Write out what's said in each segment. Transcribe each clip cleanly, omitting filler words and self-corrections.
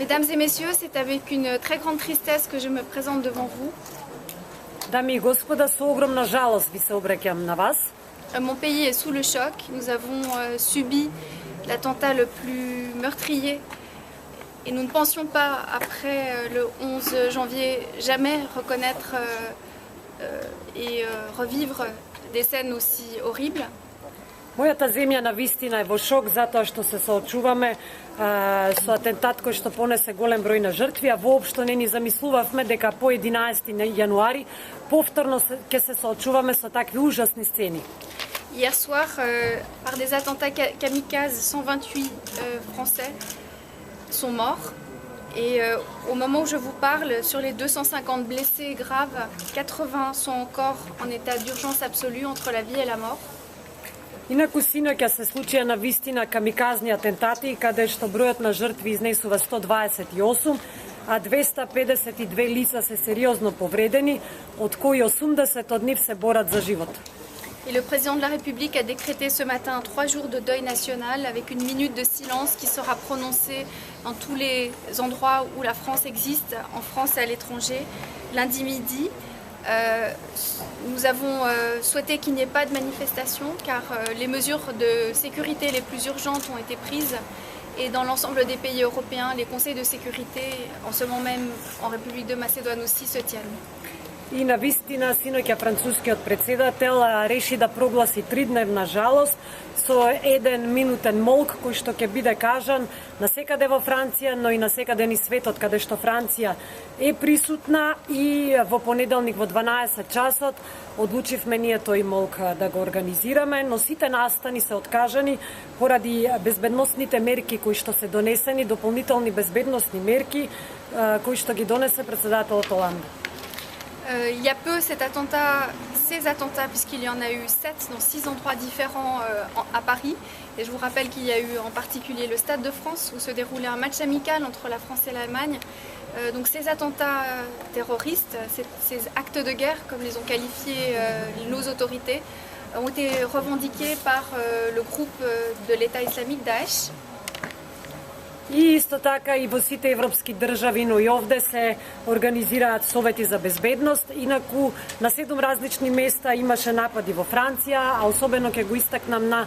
Mesdames et messieurs, c'est avec une très grande tristesse que je me présente devant vous. Дами и господа, со огромна жалост ви се обраќам на вас. Mon pays est sous le choc. Nous avons subi l'attentat le plus meurtrier et nous ne pensions pas, après le 11 janvier, jamais reconnaître et revivre des scènes aussi horribles. Мојата земја на вистина е во шок затоа што се соочуваме со атентат кој што понесе голем број на жртви, а воопшто не ни замислувавме дека по 11 јануари повторно ќе се соочуваме со такви ужасни сцени. Hier soir, par des attentats kamikazes, 128 Français sont morts. Et au moment où je vous parle, sur les 250 blessés graves, 80 sont encore en état d'urgence absolue entre la vie et la mort. Инаку синоќа се случија на вистина камиказни атентати, каде што бројот на жртви изнесува 128, а 252 лица се сериозно повредени, од кои 80 од нив се борат за живот. Et le président de la République a décrété ce matin 3 jours de deuil national avec une minute de silence qui sera prononcée dans tous les endroits où la France existe, en France et à l'étranger, lundi midi. Nous avons souhaité qu'il n'y ait pas de manifestation car les mesures de sécurité les plus urgentes ont été prises et dans l'ensemble des pays européens, les conseils de sécurité, en ce moment même en République de Macédoine aussi, se tiennent. И на вистина, синоќа францускиот председател реши да прогласи 3-дневна жалост со 1-минутен молк кој што ќе биде кажан насекаде во Франција, но и насекаде низ светот, каде што Франција е присутна, и во понеделник во 12 часот одлучивме ние тој молк да го организираме, но сите настани се откажани поради безбедносните мерки кои што се донесени, дополнителни безбедносни мерки кои што ги донесе председателот Оланд. Il y a peu, ces attentats, puisqu'il y en a eu 7 dans 6 endroits différents à Paris. Et je vous rappelle qu'il y a eu en particulier le Stade de France, où se déroulait un match amical entre la France et l'Allemagne. Donc ces attentats terroristes, ces actes de guerre, comme les ont qualifiés nos autorités, ont été revendiqués par le groupe de l'État islamique Daesh. И исто така и во сите европски држави, но и овде се организираат совети за безбедност. Инаку на 7 различни места имаше напади во Франција, а особено ќе го истакнам на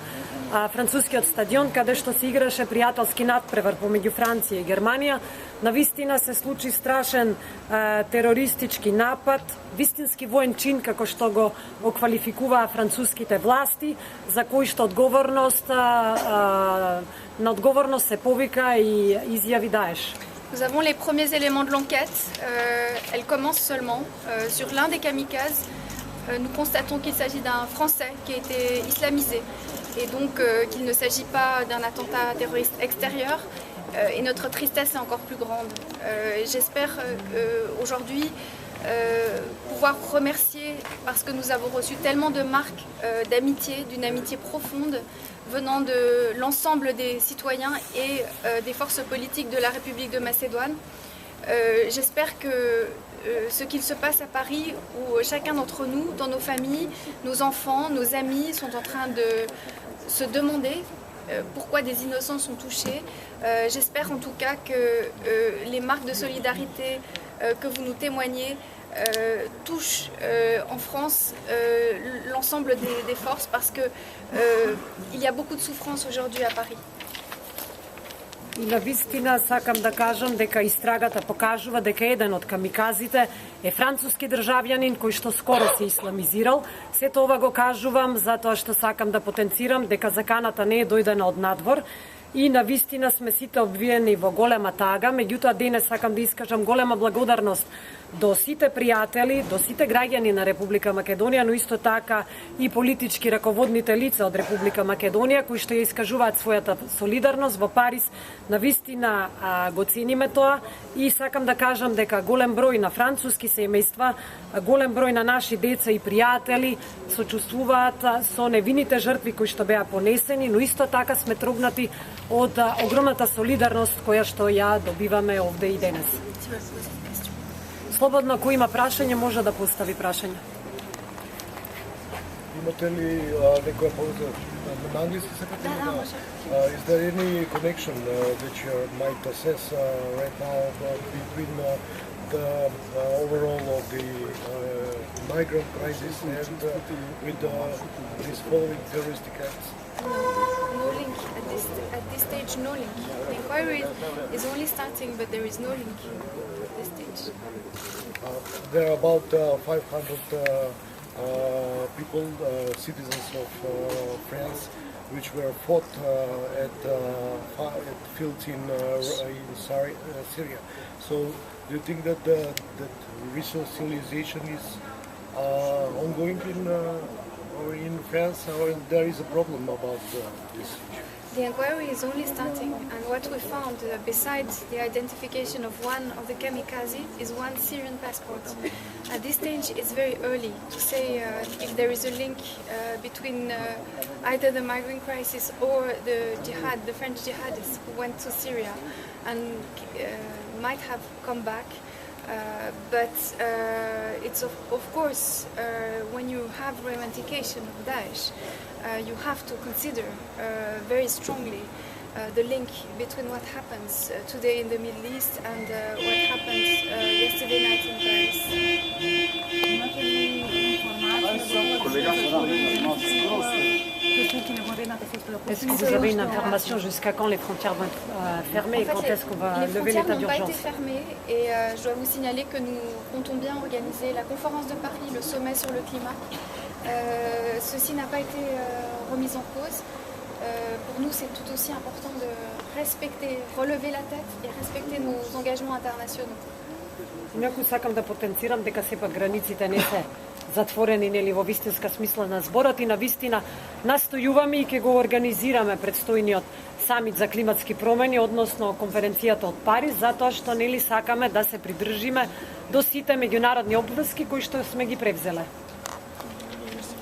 францускиот стадион, каде што се играше пријателски надпревар помеѓу Франција и Германија. На вистина се случи страшен терористички напад, вистински воен чин, како што го квалификуваа француските власти, за кој што на odgovornost se povika i izjavi Daesh. Nous avons les premiers éléments de l'enquête. Elle commence seulement. Sur l'un des kamikazes, nous constatons qu'il s'agit d'un Français qui a été islamisé et donc qu'il ne s'agit pas d'un attentat terroriste extérieur. Et notre tristesse est encore plus grande. J'espère aujourd'hui pouvoir remercier, parce que nous avons reçu tellement de marques d'amitié, d'une amitié profonde venant de l'ensemble des citoyens et des forces politiques de la République de Macédoine. J'espère que ce qu'il se passe à Paris, où chacun d'entre nous, dans nos familles, nos enfants, nos amis sont en train de se demander pourquoi des innocents sont touchés. J'espère en tout cas que les marques de solidarité que vous nous témoignez touchent en France l'ensemble des forces, parce que il y a beaucoup de souffrance aujourd'hui à Paris. И на вистина сакам да кажам дека истрагата покажува дека еден од камиказите е француски државјанин кој што скоро се исламизирал. Сето ова го кажувам затоа што сакам да потенцирам дека заканата не е дојдена од надвор. И на вистина сме сите обвиени во голема тага, меѓутоа денес сакам да искажам голема благодарност до сите пријатели, до сите граѓани на Република Македонија, но исто така и политички раководните лица од Република Македонија кои што ја искажуваат својата солидарност во Париз. На вистина го цениме тоа и сакам да кажам дека голем број на француски семејства, голем број на наши деца и пријатели сочувствуваат со невините жртви кои што беа понесени, но исто така сме трогнати од огромната солидарност која што ја добиваме овде и денес. Слободно, кој има прашање, може да постави прашање. Имате ли некоја повеќе На английски сакате ли Да, да? може. Is there any connection that you might assess right now between the overall of the migrant crisis and with these following terroristic acts? No link at this stage. No link. The inquiry is only starting, but there is no link at this stage. There are about 500 people, citizens of France, which were fought at fields in Syria. So, do you think that that resocialization is ongoing in France, or there is a problem about this issue? The inquiry is only starting, and what we found, besides the identification of one of the kamikaze, is one Syrian passport. At this stage, it's very early to say if there is a link between either the migrant crisis or the jihad, the French jihadists who went to Syria and might have come back. But it's of course, when you have revendication of Daesh, you have to consider very strongly the link between what happens today in the Middle East and what happened yesterday night in Paris. Est-ce que vous avez une information jusqu'à quand les frontières vont être fermées et quand est-ce qu'on va lever l'état Les frontières n'ont pas été d'urgence? fermées et je dois vous signaler que nous comptons bien organiser la conférence de Paris, le sommet sur le climat. Ceci n'a pas été remis en cause. Pour nous, c'est tout aussi important de respecter, relever la tête et respecter nos engagements internationaux. Инаку сакам да потенцирам дека сепак границите не се затворени нели во вистинска смисла на зборот и на вистина настојуваме и ќе го организираме предстојниот самит за климатски промени, односно конференцијата од Париз, затоа што нели сакаме да се придржиме до сите меѓународни обврски кои што сме ги превзеле.